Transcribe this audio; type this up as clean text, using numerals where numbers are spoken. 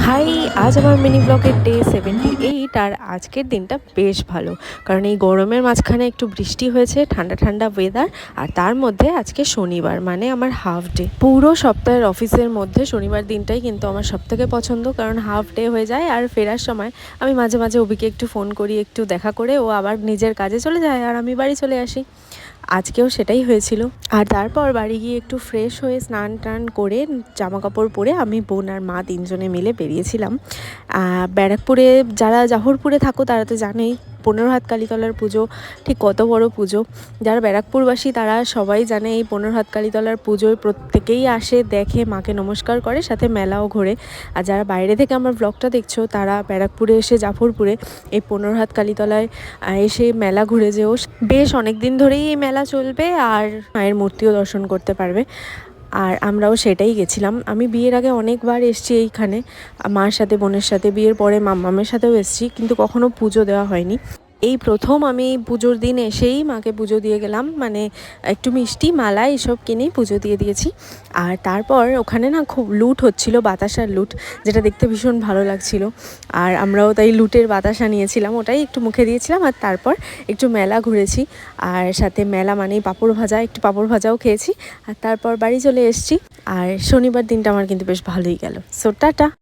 High, আজ আমার mini ব্লগের ডে 78। আর আজকের দিনটা বেশ ভালো, কারণ এই গরমের মাঝখানে একটু বৃষ্টি হয়েছে, ঠান্ডা ঠান্ডা ওয়েদার। আর তার মধ্যে আজকে শনিবার, মানে আমার হাফ ডে। পুরো সপ্তাহের অফিসের মধ্যে শনিবার দিনটাই কিন্তু আমার সবথেকে পছন্দ, কারণ হাফ ডে হয়ে যায়। আর ফেরার সময় আমি মাঝে মাঝে অভিকে একটু ফোন করি, একটু দেখা করে ও আবার নিজের কাজে চলে যায় আর আমি বাড়ি চলে আসি। আজকেও সেটাই হয়েছিল। আর তারপর বাড়ি গিয়ে একটু ফ্রেশ হয়ে স্নান টান করে জামা কাপড় পরে আমি, বোন আর মা তিনজনে মিলে বেরিয়েছিলাম ব্যারাকপুরে। যারা জাহরপুরে থাকো তারা তো জানেই 15 হাত কালীতলার পুজো ঠিক কত বড় পুজো। যারা ব্যারাকপুরবাসী তারা সবাই জানে এই 15 হাত কালীতলার পুজোয় প্রত্যেকেই আসে, দেখে, মাকে নমস্কার করে, সাথে মেলাও ঘোরে। আর যারা বাইরে থেকে আমার ব্লগটা দেখছো তারা ব্যারাকপুরে এসে জাফরপুরে এই 15 হাত কালীতলায় এসে মেলা ঘুরে যেও। বেশ অনেক দিন ধরেই এই মেলা চলবে আর মায়ের মূর্তিও দর্শন করতে পারবে। আর আমরাও সেটাই গেছিলাম। আমি বিয়ের আগে অনেকবার এসেছি এইখানে, মার সাথে, বোনের সাথে, বিয়ের পরে মাম্মামের সাথেও এসেছি, কিন্তু কখনো পুজো দেওয়া হয়নি। এই প্রথম আমি পুজোর দিন এসেই মাকে পুজো দিয়ে গেলাম, মানে একটু মিষ্টি, মালা এসব কিনেই পুজো দিয়ে দিয়েছি। আর তারপর ওখানে না খুব লুট হচ্ছিল, বাতাসার লুট, যেটা দেখতে ভীষণ ভালো লাগছিল। আর আমরাও তাই লুটের বাতাসা নিয়েছিলাম, ওটাই একটু মুখে দিয়েছিলাম। আর তারপর একটু মেলা ঘুরেছি, আর সাথে মেলা মানেই পাঁপড় ভাজা, একটু পাঁপড় ভাজাও খেয়েছি। আর তারপর বাড়ি চলে এসেছি। আর শনিবার দিনটা আমার কিন্তু বেশ ভালোই গেল। So tata.